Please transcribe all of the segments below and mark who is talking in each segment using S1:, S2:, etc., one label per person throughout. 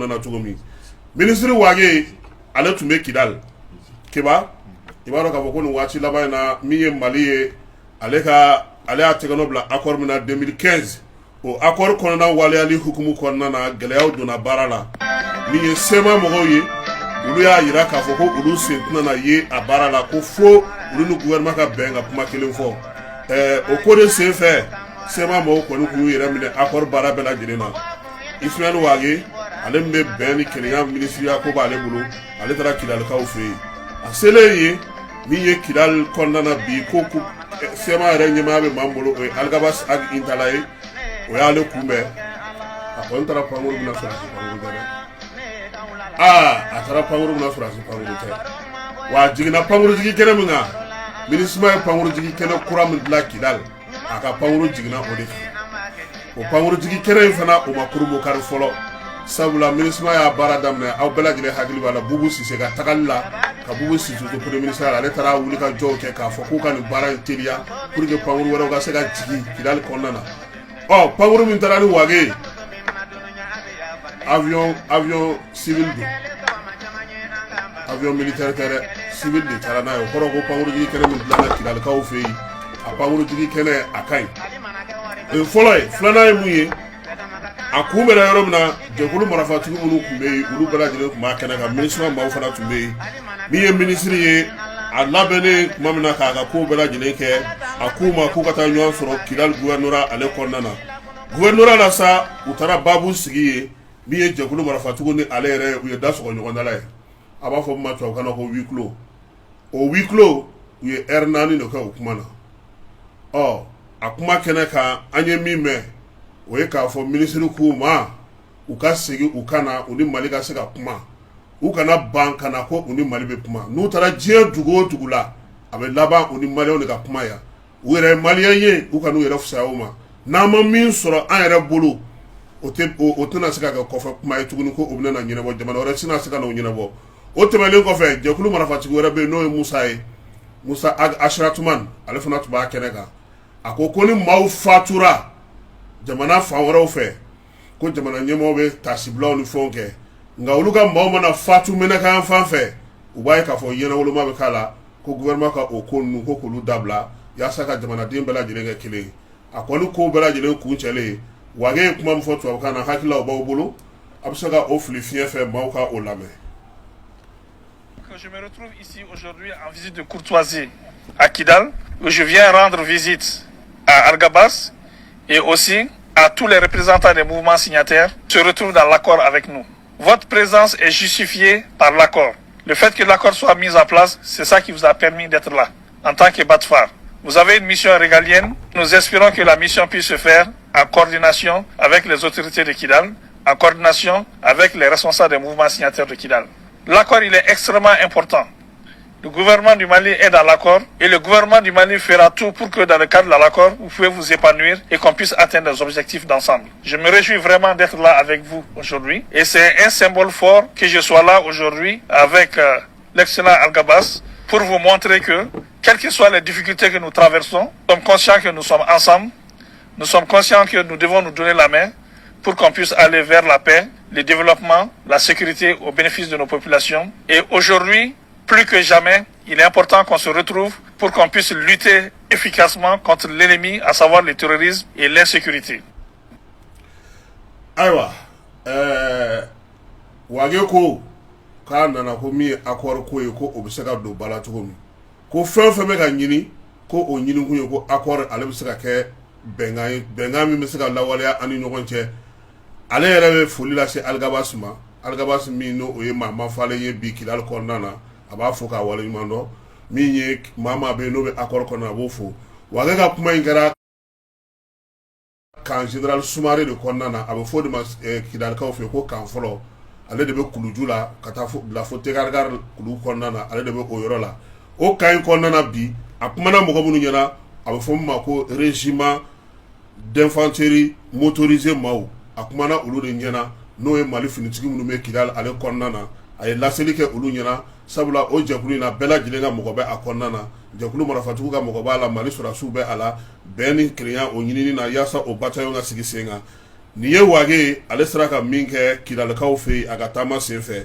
S1: na tugomi ministre wage ale tumbe Kidal keba ibaro ka boko ni wati laba na miye Mali ale a tegano bla accord mina 2015 o accord kono na wale ali hukumu kono na geleyaw dona barala miye sema mogo ye ulu ya yira ka foko ulu sentuna na ye a barala ko fo ulu nu gouvernement ka benga kuma kelen fo o kode se fe sema mogo kono ku yira mine accord bara bela jirena Ismaël wage ale mbe beni kenya ministre ya ko bale bulu ale tara Kidal ka ofe asele ye miye Kidal kono na bi ko ku sema renye mabe mambolo o algabas ag intalaye o ya le kumbe akon tara pangol na so atara pangol na so pangol te wa jigina pangol jigi kene munga ministre pangol jigi kene kuram la Kidal aka pangol jigina o de o pangol jigi kene fana o makuru mo kar folo sabula ministre ya baradam na aw bela jile hakili wala bubu sise ga takalla ka bubu sise to premier ministre ale tara wuli ka joke ka fo ko kan bara telia pour que pangol wala ga se ga jigi Kidal konnana pangol min tara ni wage avion civil do avion militaire tere civil de tara na yo koro ko pangol jigi kene min blana Kidal ka o fe a pangol jigi kene akai folloy flana muye akumera yoro mina jekulu marafatu munu kumbe ulu bala jere kuma kana ka ministre ma fana tumbe miye ministre ye alabene mamna ka ko bala jere ke akuma ko kata nyon soro Kidal gouverneur ale konnana gouverneur la sa utara babu sigiye miye jekulu marafatu ni ale re uye daso ko nyonda la aba fo ma to kana ko huis clos uye ernani no ka ukumana akuma kene ka anye mime oye ka fo ministre ku ma ukasigi ukana uni Mali ka sega kuma ukana banka na ko uni Mali be kuma nu tara je dugula abe laba uni Mali on ka kuma ya were Malien ye ukanu yere fusa oma na ma min soro an yere bolo o tena sega ka kofa kuma etugunu ko obna na nyina bo jamana ore sina sega no nyina bo o temele ko fe je kulu marafati were be no Musa Ashratuman ale fana tuba keneka akoko ni mau fatura jamana fawara fe ko jamana nyemo be tasibla ni fonke nga uluga mauma na fatu mena ka fanfe ubaye ka fo yena wolo mabe kala ko gouvernement ka okonu ko kulu dabla ya saka jamana dimbela jirenge kile akolu ko bela jirenge ku chele wage kuma mfoto kana hakila obawbulu absaka ofli fienfe mauka olame.
S2: Je me retrouve ici aujourd'hui en visite de courtoisie à Kidal, où je viens rendre visite à Argabas et aussi à tous les représentants des mouvements signataires se retrouvent dans l'accord avec nous. Votre présence est justifiée par l'accord. Le fait que l'accord soit mis en place, c'est ça qui vous a permis d'être là, en tant que BATFAR. Vous avez une mission régalienne. Nous espérons que la mission puisse se faire en coordination avec les autorités de Kidal, en coordination avec les responsables des mouvements signataires de Kidal. L'accord, il est extrêmement important. Le gouvernement du Mali est dans l'accord et le gouvernement du Mali fera tout pour que dans le cadre de l'accord, vous pouvez vous épanouir et qu'on puisse atteindre les objectifs d'ensemble. Je me réjouis vraiment d'être là avec vous aujourd'hui et c'est un symbole fort que je sois là aujourd'hui avec l'excellent Algabas pour vous montrer que, quelles que soient les difficultés que nous traversons, nous sommes conscients que nous sommes ensemble, nous sommes conscients que nous devons nous donner la main pour qu'on puisse aller vers la paix, le développement, la sécurité au bénéfice de nos populations. Et aujourd'hui, plus que jamais, il est important qu'on se retrouve pour qu'on puisse lutter efficacement contre l'ennemi, à savoir le terrorisme et l'insécurité.
S1: Aïwa, wageko kana na ko mi accord ko obisaka do bala to mi ko fenfe me ga nyini ko o nyini ku ko accord ale bisaka ke bengami misaka lawale ani nyokonche ale yere foli la se Algabas mi no o ye mama fale ye bi Kidal konnana aba fo ka wala mando mi ye mama be no be accord konna bo fo waga ga kuma ngara kan général Soumaré de konnana aba fo de Kidal ka fe ko kan folo ale de be kulujula kata fo la fo te gargar kulu konnana ale de be o yoro la o kan konnana bi akuma na mo munu nyana aba fo ma ko régiment d'infanterie motorisé maou akumana ulu de nyana no e Mali finitigi munu me Kidal ale konnana ay laseli ke ulu nyana sabula o jekulu na bela jilenga mogobe akonnana jekulu marafatu ga mogoba la Mali sura sube ala beni kriya o nyini na yasa o batayo nga sigisenga nin ye wage ale sera ka min kɛ Kidalikaw fɛ yen a ka taama senfɛ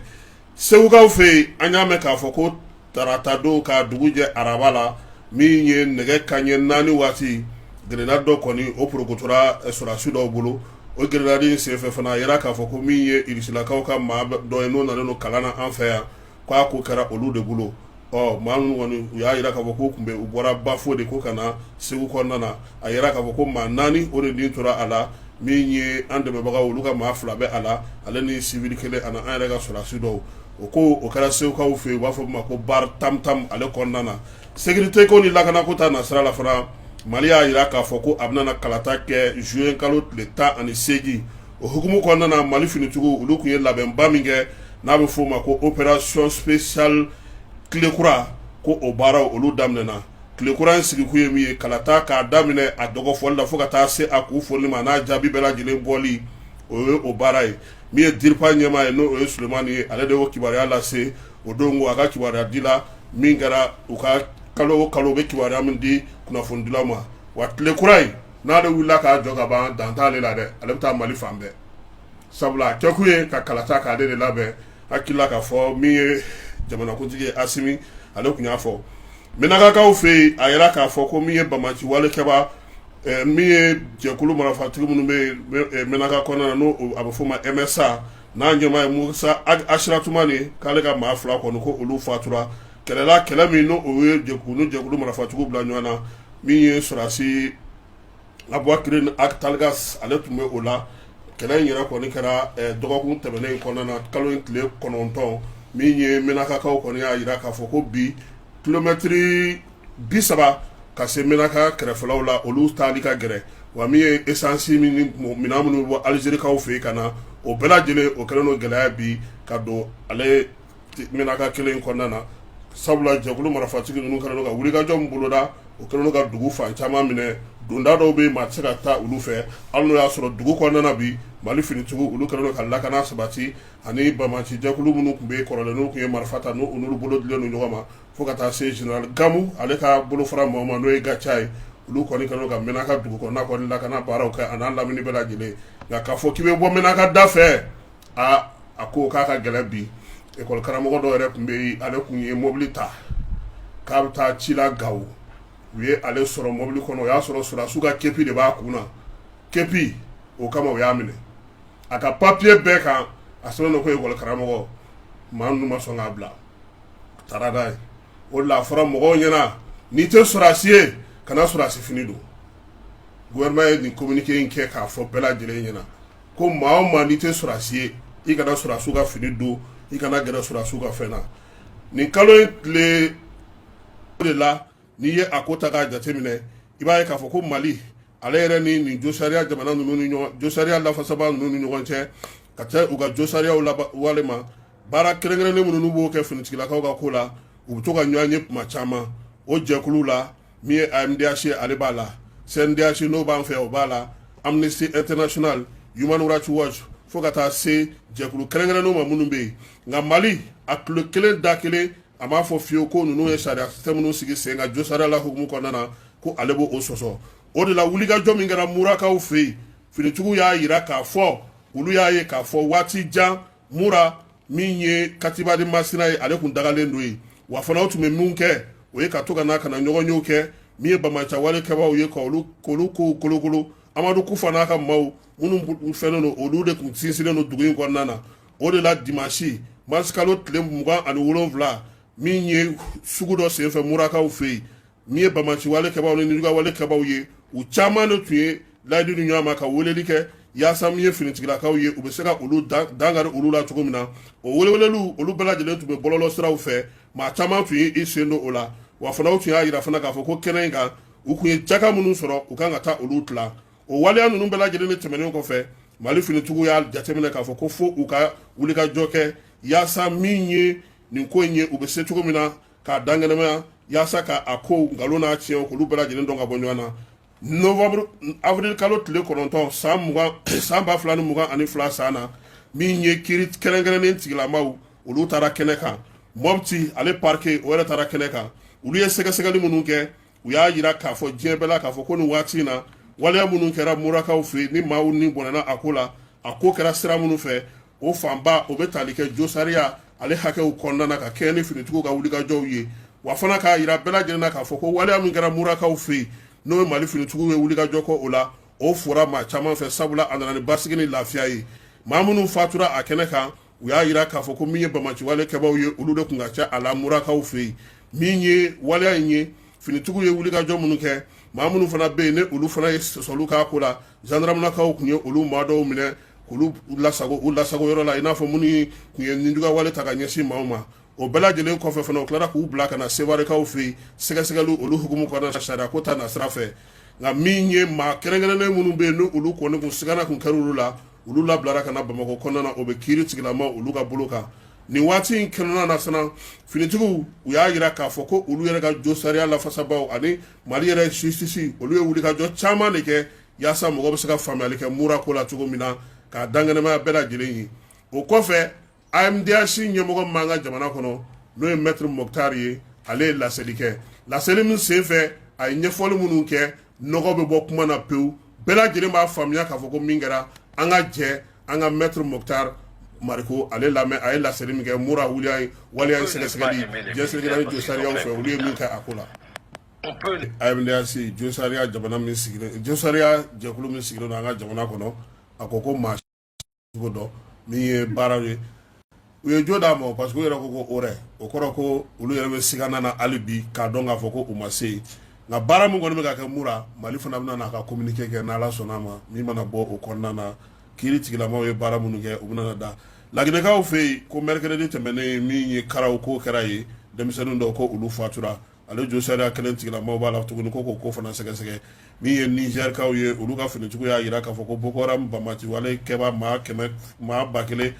S1: Segukaw fɛ yen an y'a mɛn k'a fɔ ko tarata don ka dugu jɛ araba la min ye nɛgɛ kanɲɛ 4 waati grenade dɔ kɔni o porokotora sɔrɔdasi dɔw bolo o grenade senfɛ fana a yera k'a fɔ ko min ye Irisilakaw ka maa dɔ ye n'o nalen don kalan na an fɛ yan k'a ko kɛra olu de bolo maa minnu kɔni u y'a yira k'a fɔ ko tun bɛ u bɔra Bafo de ko ka na Segu kɔnɔna na a yera k'a fɔ ko maa 4 o de nin tora a la min ye an dɛmɛbagaw olu ka maa 2 bɛ a la ale ni civil kelen ani an yɛrɛ ka sɔrɔdasi dɔw o ko o kɛra Segukaw fɛ yen u b'a fɔ o ma ko bar tam tam ale kɔnɔna na sécurité ko ni lakanako ta nasira la fana Mali y'a yira k'a fɔ ko a bɛna kalata kɛ juin kalo tile 18 o hukumu kɔnɔna na Mali finitigiw olu tun ye labɛnba min kɛ n'a bɛ f'o ma ko opération spéciale Tilekura ko o baaraw olu daminɛna Tilekura in sigikun ye min ye kalata k'a daminɛ a dɔgɔfɔli la fo ka taa se a k'u foli ma n'a jaabi bɛɛ lajɛlen bɔli o ye o baara ye min ye DIRPA ɲɛmaa ye n'o ye Sulemani ye ale de y'o kibaruya lase o don ko a ka kibaruya di la min kɛra u ka kalo o kalo bɛ kibaruya min di kunnafonidilaw ma wa Tilekura in n'ale wulila k'a jɔ ka ban dan t'ale la dɛ ale bɛ taa Mali fan bɛɛ sabula a kɛkun ye ka kalata k'ale de labɛn hakilila k'a fɔ min ye jamanakuntigi ye Asimi ale tun y'a fɔ Menakakaw fɛ yen a yera k'a fɔ ko min ye Bamaci walekɛba min ye jɛkulu marafatigi minnu bɛ Menaka kɔnɔna na n'o a bɛ f'o ma MSA n'a ɲɛmaa ye Musa Asiratumani k'ale ka maa 2 kɔni ko olu fatura kɛlɛla kɛlɛ min n'o ye jɛkulu marafatigiw bila ɲɔgɔn na min ye sɔrɔdasi Abubakari Talgas ale tun bɛ o la kɛlɛ in yɛrɛ kɔni kɛra dɔgɔkun tɛmɛnen kɔnɔna na kalo in tile 9 min ye Menakakaw kɔni y'a yira k'a fɔ ko bi kilomɛtiri 30 ka se Menaka kɛrɛfɛlaw la olu taali ka gɛrɛ wa min ye essence minɛn minnu bɔ Alizerikaw fɛ yen ka na o bɛɛ lajɛlen o kɛlen no gɛlɛya bi ka don ale Menaka kelen kɔnɔna na sabula jɛkulu marafatigi ninnu kɛlen no ka wulikajɔ min boloda o kɛlen no ka dugu fan caman minɛ donda dɔw bɛ maa tɛ se ka taa olu fɛ hali n'o y'a sɔrɔ dugu kɔnɔna na bi Mali finitigiw olu kɛlen no ka lakana sabati ani Bamaci jɛkulu minnu tun bɛ kɔrɔlen n'u tun ye marifa ta n'olu bolo dilen no ɲɔgɔn ma fo ka taa se Général Gamu ale ka bolofara mɔgɔ ma n'o ye Gacha ye olu kɔni kɛlen no ka Menaka dugu kɔnɔna kɔni lakana baaraw kɛ a n'a lamini bɛɛ lajɛlen nka k'a fɔ k'i bɛ bɔ Menaka da fɛ a ko k'a ka gɛlɛn bi école karamɔgɔ dɔw yɛrɛ tun bɛ yen ale tun ye mobili ta k'a bɛ taa ci la Gawo u ye ale sɔrɔ mobili kɔnɔ o y'a sɔrɔ sɔrɔdasiw ka kepi de b'a kun na kepi o kama o y'a minɛ a ka papier bɛɛ kan a sɛbɛn no ko école karamɔgɔ maa ninnu ma sɔn k'a bila taara n'a ye o de la a fɔra mɔgɔw ɲɛna n'i tɛ sɔrɔdasi ye kana sɔrɔdasi fini don gouvernement ye nin communiqué in kɛ k'a fɔ bɛɛ lajɛlen ɲɛna ko maa o maa n'i tɛ sɔrɔdasi ye i kana sɔrɔdasiw ka fini don i kana gɛrɛ sɔrɔdasiw ka fɛn na nin kalo in tile de la n'i ye a ko ta k'a jateminɛ i b'a ye k'a fɔ ko Mali ale yɛrɛ ni nin josariya jamana ninnu ni ɲɔgɔn josariya lafasaba ninnu ni ɲɔgɔn cɛ ka taa u ka josariyaw walima baara kɛrɛnkɛrɛnnen minnu b'o kɛ finitigilakaw ka ko la u bɛ to ka ɲɔgɔn ye tuma caman o jɛkulu la min ye AMDH ale b'a la CNDH n'o b'an fɛ o b'a la Amnesty International Human Rights Watch fo ka taa se jɛkulu kɛrɛnkɛrɛnnenw ma minnu bɛ yen nka Mali a kilo kelen da kelen a m'a fɔ fiyewu ko ninnu ye sariya système minnu sigi sen ka josariya la hukumu kɔnɔna na ko ale b'o sɔsɔ o de la wulikajɔ min kɛra Murakaw fɛ yen finitigiw y'a yira k'a fɔ olu y'a ye k'a fɔ waati jan Mura min ye Katiba di Masina ye ale tun dagalen don yen wa fana o tun bɛ mun kɛ o ye ka to ka na ɲɔgɔn yew kɛ min ye Bamaci walekɛbaw ye k'olu ko kolokolo Amadu Kufa n'a ka maaw minnu fɛnnen don olu de tun sinsinnen don dugu in kɔnɔna na o de la dimanche mars kalo tile 27 min ye sugu dɔ senfɛ Murakaw fɛ yen min ye Bamaci walekɛbaw ni Nijuga walekɛbaw ye u caman de tun ye layidu ni ɲɔgɔn ma ka weleli kɛ yaasa min ye finitigilakaw ye u bɛ se ka olu dangari olu la cogo min na o weleweleliw olu bɛɛ lajɛlen tun bɛ bɔlɔlɔ siraw fɛ maa caman tun ye i sen don o la wa fana u tun y'a yira fana k'a fɔ ko kɛnɛ in kan u tun ye jaka minnu sɔrɔ u kan ka taa olu tila o waleya ninnu bɛɛ lajɛlen de tɛmɛnen kɔfɛ Mali finitigiw y'a jateminɛ k'a fɔ ko fo u ka wulikajɔ kɛ yaasa min ye nin ko in ye u bɛ se cogo min na k'a dangɛnɛmaya yaasa ka a ko nkalon n'a tiɲɛ k'olu bɛɛ lajɛlen dɔn ka bɔ ɲɔgɔn na novembre avril kalo tile 9 san 2022 san na min ye kiiri kɛrɛnkɛrɛnnen tigilamaw olu taara kɛnɛ kan Mopti ale parquet o yɛrɛ taara kɛnɛ kan olu ye sɛgɛsɛgɛli minnu kɛ u y'a yira k'a fɔ diɲɛ bɛɛ la k'a fɔ ko nin waati in na waliya minnu kɛra murakaw fɛ ni maaw ni bɔnɛna a ko la a ko kɛra sira minnu fɛ o fanba o bɛ tali kɛ josariya ale hakɛw kɔnɔna na ka kɛ ni finitigiw ka wulikajɔw ye wa fana k'a yira bɛɛ lajɛlen na k'a fɔ ko waliya min kɛra murakaw fɛ n'o ye Mali finitigiw ye wulikajɔ kɔ o la o fɔra maa caman fɛ sabula a nana ni basigi ni lafiya ye maa minnu fatura a kɛnɛ kan u y'a yira k'a fɔ ko min ye bamaciwale kɛbaw ye olu de tun ka ca a la murakaw fɛ min ye waliya in ye finitigiw ye wulikajɔ minnu kɛ maa minnu fana bɛ yen ne olu fana ye sɔsɔliw k'a ko la gendarmenakaw tun ye olu maa dɔw minɛ k'olu lasago yɔrɔ la i n'a fɔ minnu tun ye ninjuguya wale ta ka ɲɛsin maaw ma o bɛɛ lajɛlen kɔfɛ fana u tilara k'u bila ka na sewarekaw fɛ yen sɛgɛsɛgɛliw olu hukumu kɔnɔna na sariya ko ta na sira fɛ nka min ye maa kɛrɛnkɛrɛnnen minnu bɛ yen n'olu kɔni kun sigana kun kɛra olu la olu labilara ka na Bamakɔ kɔnɔna na o bɛ kiiri tigilama olu ka bolo kan nin waati in kɛnɛna na fana finitigiw u y'a yira k'a fɔ ko olu yɛrɛ ka josariya lafasabaw ani Mali yɛrɛ justice olu ye wulikajɔ caman de kɛ yaasa mɔgɔ bɛ se ka faamuyali kɛ mura ko la cogo min na k'a dangɛnɛmaya bɛɛ lajɛlen ye o kɔfɛ AMDH ɲɛmɔgɔ min b'an ka jamana kɔnɔ n'o ye Maître Mokhtar ye ale ye laseli kɛ laseli min senfɛ a ye ɲɛfɔli minnu kɛ nɔgɔ bɛ bɔ kuma na pewu bɛɛ lajɛlen b'a faamuya k'a fɔ ko min kɛra an ka jɛ an ka Maître Mokhtar Mariko ale lamɛn a ye laseli min kɛ mura waliya in sɛgɛsɛgɛli jɛnsɛgɛli josariyaw fɛ olu ye min kɛ a ko la AMDH josariya jamana min sigilen josariya jɛkulu min sigilen don an ka jamana kɔnɔ a ko maa cogo dɔ min ye baaraw ye u ye jo d'a ma parce que u yɛrɛ ko o kɔrɔ ko olu yɛrɛ bɛ sigana na hali bi k'a dɔn k'a fɔ ko u ma se yen nka baara min kɔni bɛ ka kɛ mura Mali fana bɛna n'a ka communiqué kɛ n'Ala sɔnna a ma min mana bɔ o kɔnɔna na kiiri tigilamaw ye baara minnu kɛ u bɛna da Laginɛkaw fɛ yen ko mercredi tɛmɛnen min ye karaw ko kɛra ye denmisɛnnin dɔw ko olu fatura ale josariya kelen tigilamaw b'a la tuguni ko ko fana sɛgɛsɛgɛ min ye Nizɛrikaw ye olu ka finitigiw y'a yira k'a fɔ ko Boko Haram bamaciwale kɛba maa 1000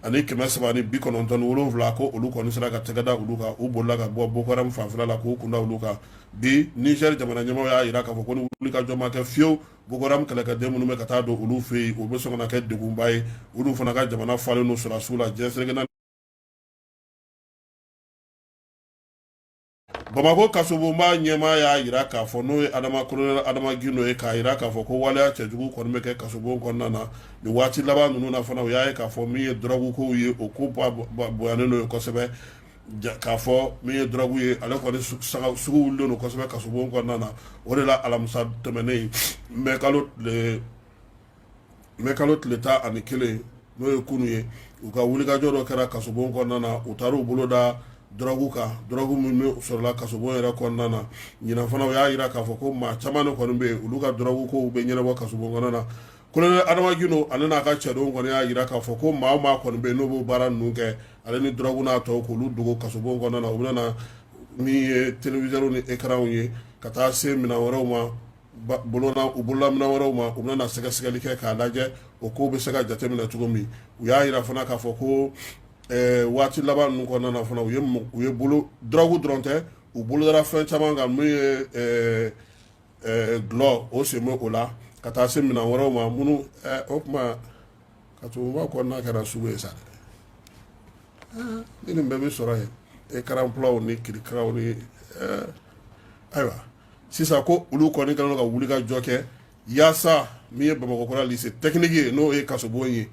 S1: ani 397 ko olu kɔni sera ka tɛgɛ da olu kan u bolila ka bɔ Boko Haram fanfɛla la k'u kunda olu kan bi Niger jamana ɲɛmaaw y'a yira k'a fɔ ko ni wulikajɔ ma kɛ fiyewu Boko Haram kɛlɛkɛden minnu bɛ ka taa don olu fɛ yen u bɛ sɔn ka na kɛ degunba ye olu fana ka jamana falen n'o sɔrɔsiw la jɛnsɛrɛgɛnna Bamako kasobonba ɲɛmaa y'a yira k'a fɔ n'o ye Colonel Adama Gindo ye k'a yira k'a fɔ ko waleya cɛjugu kɔni bɛ kɛ kasobon kɔnɔna na nin waati laban ninnu na fana u y'a ye k'a fɔ min ye drogue kow ye o ko bonyanen don kosɛbɛ k'a fɔ min ye drogue ye ale kɔni sugu wulilen don kosɛbɛ kasobon kɔnɔna na o de la alamisa tɛmɛnen mai kalo tile 11 n'o ye kunu ye u ka wulikajɔ dɔ kɛra kasobon kɔnɔna na u taar'u bolo da drogue kan drogue min sɔrɔla kasobon yɛrɛ kɔnɔna na ɲinan fana u y'a yira k'a fɔ ko maa caman de kɔni bɛ yen olu ka drogue kow bɛ ɲɛnabɔ kasobon kɔnɔna na Colonel Adama Gindo ale n'a ka cɛdenw kɔni y'a yira k'a fɔ ko maa o maa kɔni bɛ yen n'o b'o baara ninnu kɛ ale ni drogue n'a tɔw k'olu dogo kasobon kɔnɔna na u bɛna na min ye téléviseurs ni écrans ye ka taa se minɛn wɛrɛw ma u bolola minɛn wɛrɛw ma u bɛna na sɛgɛsɛgɛli kɛ k'a lajɛ o kow bɛ se ka jateminɛ cogo min u y'a yira fana k'a fɔ ko waati laban ninnu kɔnɔna na fana u ye drogue dɔrɔn tɛ u bolodara fɛn caman kan min ye gulɔ o sen bɛ o la ka taa se minɛn wɛrɛw ma minnu o tuma kasobonba kɔnɔna kɛra sugu ye sa ni nin bɛɛ bɛ sɔrɔ yen écran-plats ni kirikaraw ni ayiwa sisan ko olu kɔni kɛlen don ka wulikajɔ kɛ yaasa min ye Bamakɔkura lycée technique ye n'o ye kasobon ye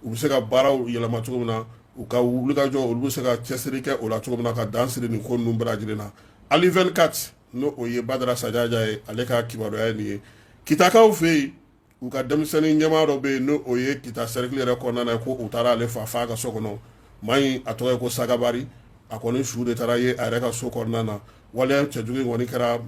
S1: u bɛ se ka baaraw yɛlɛma cogo min na u ka wulikajɔ olu bɛ se ka cɛsiri kɛ o la cogo min na ka dan siri nin ko ninnu bɛɛ lajɛlen na Ali 24 n'o o ye Badara Sajaja ye ale ka kibaruya ye nin ye Kitakaw fɛ yen u ka denmisɛnnin ɲɛmaa dɔ bɛ yen n'o o ye Kita cercle yɛrɛ kɔnɔna na ko u taara ale fa ka so kɔnɔ maa in a tɔgɔ ye ko Sagabari a kɔni su de taara ye a yɛrɛ ka so kɔnɔna na waleya cɛjugu in kɔni kɛra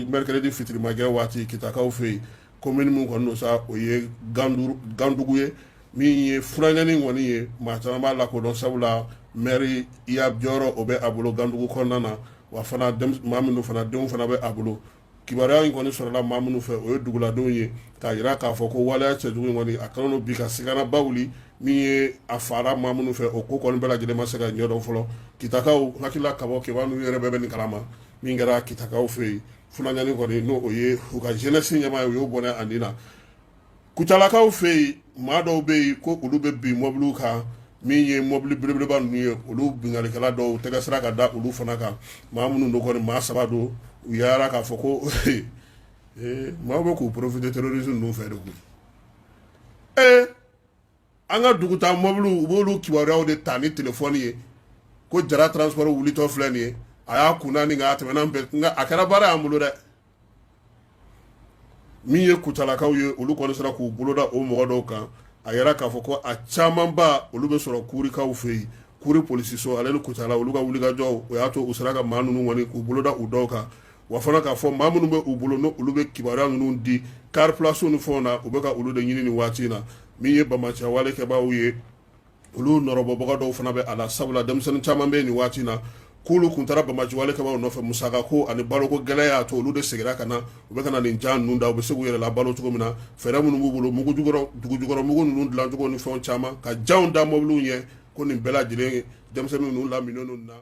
S1: mercredi fitirimagɛ waati Kitakaw fɛ yen commune min kɔni don sa o ye Gandugu ye min ye furakɛli kɔni ye maa caman b'a lakodɔn sabula maire ya jɔyɔrɔ o bɛ a bolo Gandugu kɔnɔna na wa fana maa minnu fana denw fana bɛ a bolo kibaruya in kɔni sɔrɔla maa minnu fɛ o ye duguladenw ye k'a yira k'a fɔ ko waleya cɛjugu in kɔni a kɛlen don bi ka siganaba wuli min ye a fara maa minnu fɛ o ko kɔni bɛɛ lajɛlen ma se ka ɲɛdɔn fɔlɔ Kitakaw hakilila ka bɔ kibaruya ninnu yɛrɛ bɛɛ bɛ nin kalama min kɛra Kitakaw fɛ yen funaɲani kɔni n'o o ye u ka jeunesse ɲɛmaa ye o y'o bɔnɛ a nin na Kucalakaw fɛ yen maa dɔw bɛ yen ko olu bɛ bin mɔbiliw kan min ye mɔbili belebeleba ninnu ye olu bingalikɛla dɔw tɛgɛ sira ka da olu fana kan maa minnu don kɔni maa 3 don u yala k'a fɔ ko maa bɛ k'u profiter terrorisme ninnu fɛ de koyi an ka dugutaa mɔbiliw u b'olu kibaruyaw de ta ni telefɔni ye ko Jara transport wulitɔ filɛ nin ye a y'a kunna nin nka a tɛmɛna bɛɛ nka a kɛra baara y'an bolo dɛ min ye Kucalakaw ye olu kɔni sera k'u bolo da o mɔgɔ dɔw kan a yɛrɛ k'a fɔ ko a camanba olu bɛ sɔrɔ kurikaw fɛ yen kuri polisiso ale ni Kucala olu ka wulikajɔw o y'a to u sera ka maa ninnu kɔni k'u bolo da u dɔw kan wa fana k'a fɔ maa minnu bɛ u bolo n'olu bɛ kibaruya ninnu di car place ni fɛnw na u bɛ ka olu de ɲini nin waati in na min ye bamaciya walekɛbaaw ye olu nɔrɔbɔbaga dɔw fana bɛ a la sabula denmisɛnnin caman bɛ nin waati in na k'olu kun taara bamaci walekɛbaaw nɔfɛ musaka ko ani baloko gɛlɛya y'a to olu de seginna ka na u bɛ ka na nin jan ninnu da u bɛ se k'u yɛrɛ labalo cogo min na fɛɛrɛ minnu b'u bolo dugujukɔrɔ mugu ninnu dilancogo ni fɛnw caman ka janw da mɔbiliw ɲɛ ko nin bɛɛ lajɛlen denmisɛnnin ninnu laminen ninnu na